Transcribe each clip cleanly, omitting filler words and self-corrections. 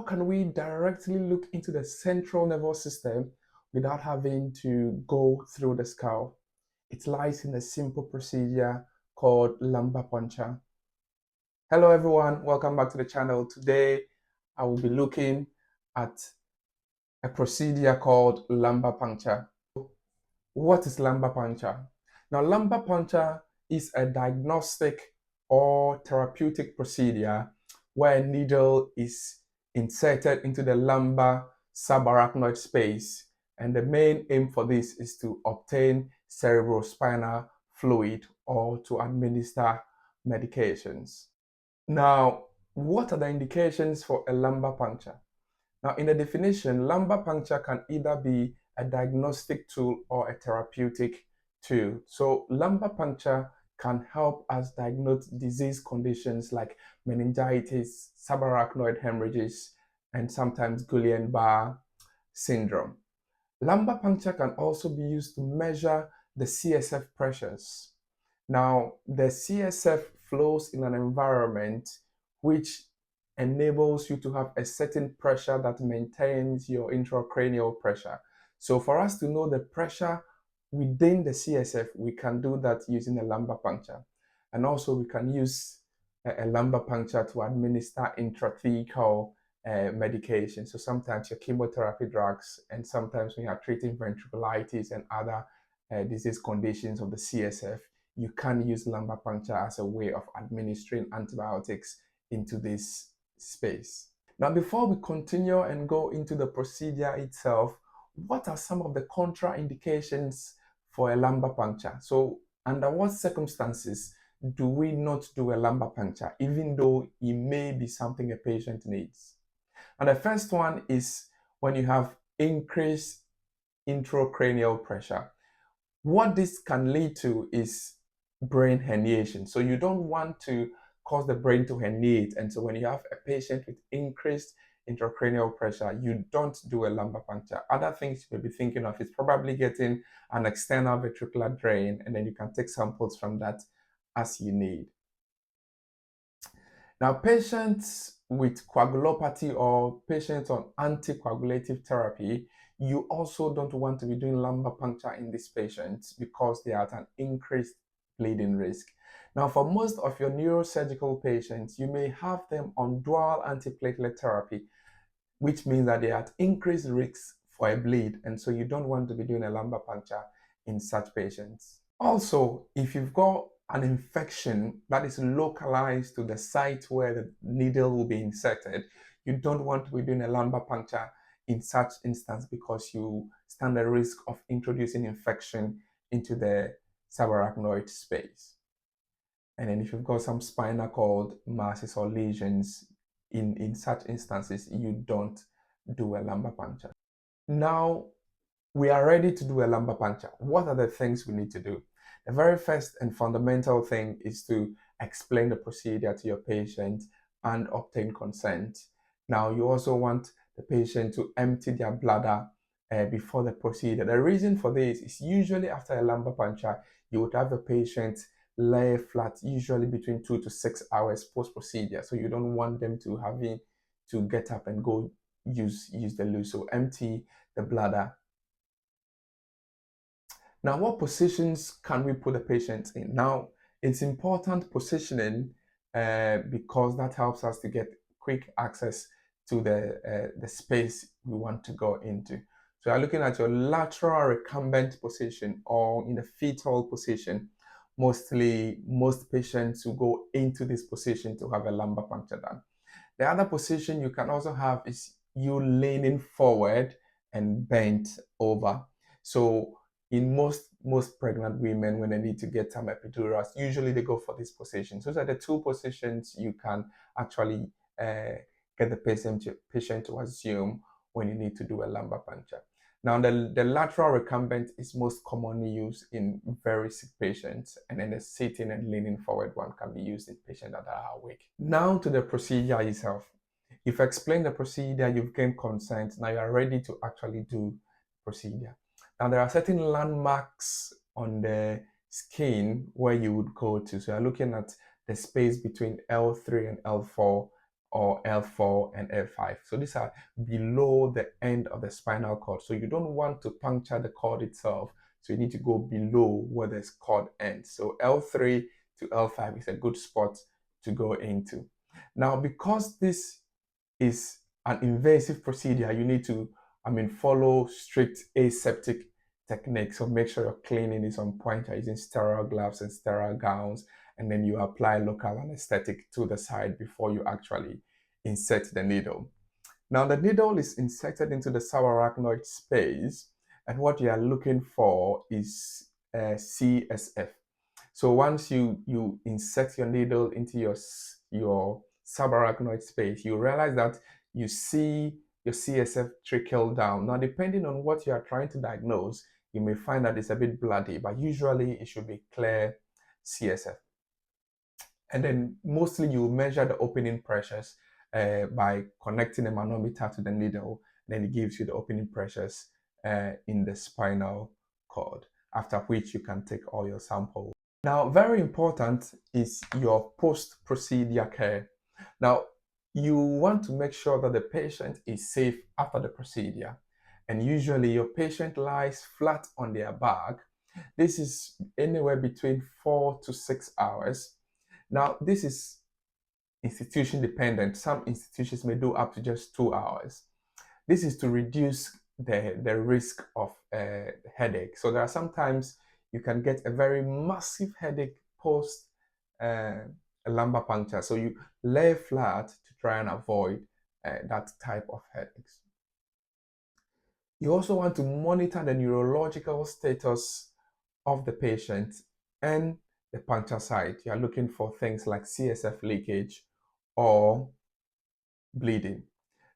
can we directly look into the central nervous system without having to go through the skull? It lies in a simple procedure called lumbar puncture. Hello everyone, welcome back to the channel. Today I will be looking at a procedure called lumbar puncture. What is lumbar puncture? Now, lumbar puncture is a diagnostic or therapeutic procedure where a needle is inserted into the lumbar subarachnoid space. And the main aim for this is to obtain cerebrospinal fluid or to administer medications. Now, what are the indications for a lumbar puncture? Now, in the definition, lumbar puncture can either be a diagnostic tool or a therapeutic tool. So, lumbar puncture can help us diagnose disease conditions like meningitis, subarachnoid hemorrhages, and sometimes Guillain-Barré syndrome. Lumbar puncture can also be used to measure the CSF pressures. Now, the CSF flows in an environment which enables you to have a certain pressure that maintains your intracranial pressure. So for us to know the pressure within the CSF, we can do that using a lumbar puncture. And also we can use a lumbar puncture to administer intrathecal medication. So sometimes your chemotherapy drugs, and sometimes when you are treating ventriculitis and other disease conditions of the CSF, you can use lumbar puncture as a way of administering antibiotics into this space. Now, before we continue and go into the procedure itself, what are some of the contraindications for a lumbar puncture? So, under what circumstances do we not do a lumbar puncture, even though it may be something a patient needs? And the first one is when you have increased intracranial pressure. What this can lead to is brain herniation. So you don't want to cause the brain to herniate. And so when you have a patient with increased intracranial pressure, you don't do a lumbar puncture. Other things you may be thinking of is probably getting an external ventricular drain, and then you can take samples from that as you need. Now, patients with coagulopathy or patients on anticoagulative therapy, you also don't want to be doing lumbar puncture in these patients because they are at an increased bleeding risk. Now, for most of your neurosurgical patients, you may have them on dual antiplatelet therapy, which means that they are at increased risk for a bleed, and so you don't want to be doing a lumbar puncture in such patients. Also, if you've got an infection that is localized to the site where the needle will be inserted, you don't want to be doing a lumbar puncture in such instance because you stand a risk of introducing infection into the subarachnoid space. And then if you've got some spinal cord masses or lesions, in such instances, you don't do a lumbar puncture. Now, we are ready to do a lumbar puncture. What are the things we need to do? The very first and fundamental thing is to explain the procedure to your patient and obtain consent. Now, you also want the patient to empty their bladder before the procedure. The reason for this is usually after a lumbar puncture, you would have a patient lay flat, usually between 2 to 6 hours post-procedure. So you don't want them to having to get up and go use the loo. So empty the bladder. Now, what positions can we put the patient in? Now, it's important positioning because that helps us to get quick access to the space we want to go into. So you're looking at your lateral recumbent position or in the fetal position. Most patients will go into this position to have a lumbar puncture done. The other position you can also have is you leaning forward and bent over. So in most pregnant women, when they need to get some epidurals, usually they go for this position. So those are the two positions you can actually get the patient to assume when you need to do a lumbar puncture. Now, the lateral recumbent is most commonly used in very sick patients, and then the sitting and leaning forward one can be used in patients that are awake. Now to the procedure itself. You've explained the procedure, you've gained consent, now you are ready to actually do the procedure. Now, there are certain landmarks on the skin where you would go to. So you're looking at the space between L3 and L4 or L4 and L5. So these are below the end of the spinal cord. So you don't want to puncture the cord itself. So you need to go below where the cord ends. So L3 to L5 is a good spot to go into. Now, because this is an invasive procedure, you need to, follow strict aseptic techniques. So make sure your cleaning is on point. You're using sterile gloves and sterile gowns, and then you apply local anesthetic to the side before you actually insert the needle. Now, the needle is inserted into the subarachnoid space, and what you are looking for is CSF. So once you insert your needle into your subarachnoid space, you realize that you see your CSF trickle down. Now, depending on what you are trying to diagnose, you may find that it's a bit bloody, but usually it should be clear CSF. And then mostly you measure the opening pressures by connecting a manometer to the needle. Then it gives you the opening pressures in the spinal cord, after which you can take all your samples. Now, very important is your post-procedure care. Now, you want to make sure that the patient is safe after the procedure. And usually your patient lies flat on their back. This is anywhere between 4 to 6 hours. Now, this is institution dependent. Some institutions may do up to just 2 hours. This is to reduce the risk of headache. So there are sometimes you can get a very massive headache post a lumbar puncture. So you lay flat to try and avoid that type of headaches. You also want to monitor the neurological status of the patient and the puncture site. You are looking for things like CSF leakage or bleeding.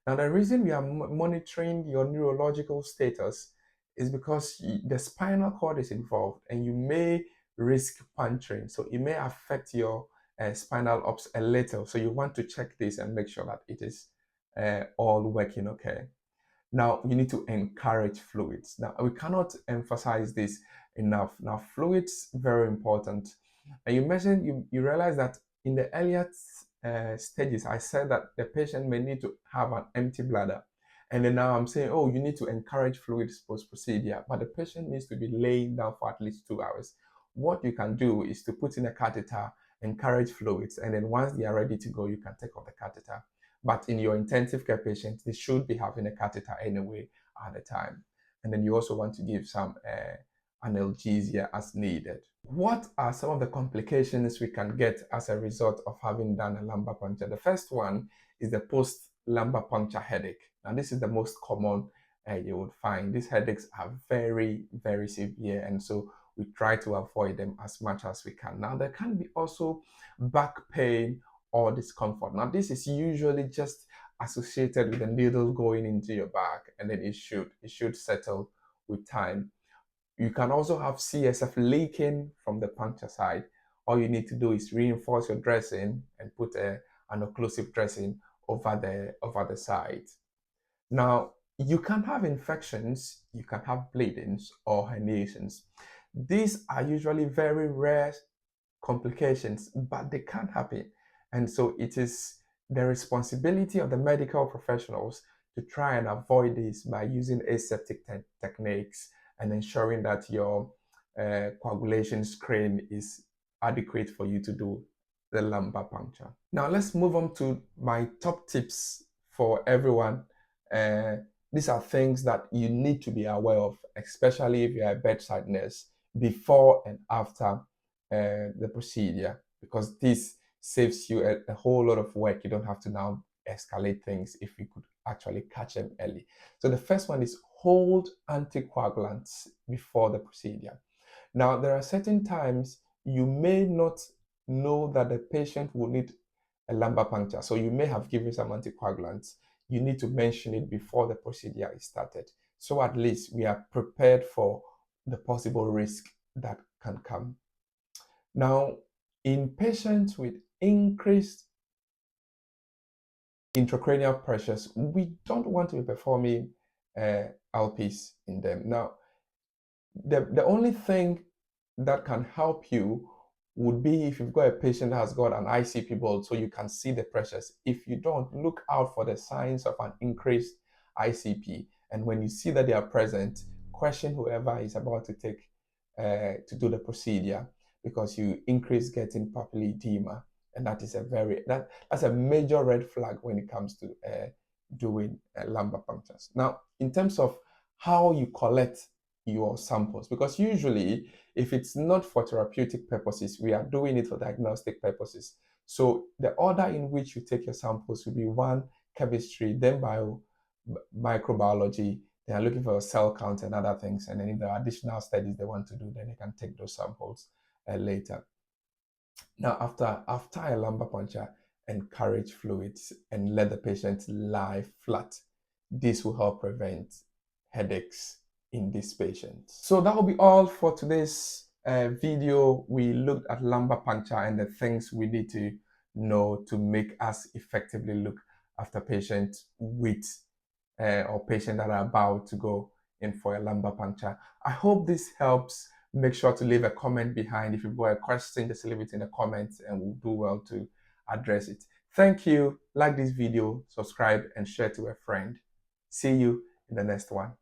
Now, the reason we are monitoring your neurological status is because the spinal cord is involved and you may risk puncturing. So it may affect your spinal ops a little. So you want to check this and make sure that it is all working okay. Now, you need to encourage fluids. Now, we cannot emphasize this enough. Now, fluids, very important. And you realize that in the earlier stages, I said that the patient may need to have an empty bladder. And then now I'm saying, oh, you need to encourage fluids post-procedure, but the patient needs to be laying down for at least 2 hours. What you can do is to put in a catheter, encourage fluids, and then once they are ready to go, you can take off the catheter. But in your intensive care patients, they should be having a catheter anyway at the time. And then you also want to give some analgesia as needed. What are some of the complications we can get as a result of having done a lumbar puncture? The first one is the post-lumbar puncture headache. Now, this is the most common you would find. These headaches are very, very severe, and so we try to avoid them as much as we can. Now, there can be also back pain or discomfort. Now, this is usually just associated with the needle going into your back, and then it should settle with time. You can also have CSF leaking from the puncture side. All you need to do is reinforce your dressing and put an occlusive dressing over the side. Now, you can have infections, you can have bleedings or herniations. These are usually very rare complications, but they can happen. And so it is the responsibility of the medical professionals to try and avoid this by using aseptic techniques and ensuring that your coagulation screen is adequate for you to do the lumbar puncture. Now let's move on to my top tips for everyone. These are things that you need to be aware of, especially if you're a bedside nurse, before and after the procedure, because this saves you a whole lot of work. You don't have to now escalate things if you could actually catch them early. So the first one is hold anticoagulants before the procedure. Now, there are certain times you may not know that the patient will need a lumbar puncture. So you may have given some anticoagulants. You need to mention it before the procedure is started. So at least we are prepared for the possible risk that can come. Now, in patients with increased intracranial pressures, we don't want to be performing LPs in them. Now, the only thing that can help you would be if you've got a patient that has got an ICP bulge, so you can see the pressures. If you don't, look out for the signs of an increased ICP. And when you see that they are present, question whoever is about to to do the procedure, because you increase getting papillary edema, and that is that's a major red flag when it comes to doing lumbar punctures. Now, in terms of how you collect your samples, because usually if it's not for therapeutic purposes, we are doing it for diagnostic purposes. So the order in which you take your samples will be one, chemistry, then microbiology. They are looking for a cell count and other things. And then if there are additional studies they want to do, then they can take those samples later. Now, after a lumbar puncture, encourage fluids and let the patient lie flat. This will help prevent headaches in these patients. So that will be all for today's video. We looked at lumbar puncture and the things we need to know to make us effectively look after patients with or patients that are about to go in for a lumbar puncture. I hope this helps. Make sure to leave a comment behind. If you've got a question, just leave it in the comments and we'll do well to address it. Thank you. Like this video, subscribe, and share to a friend. See you in the next one.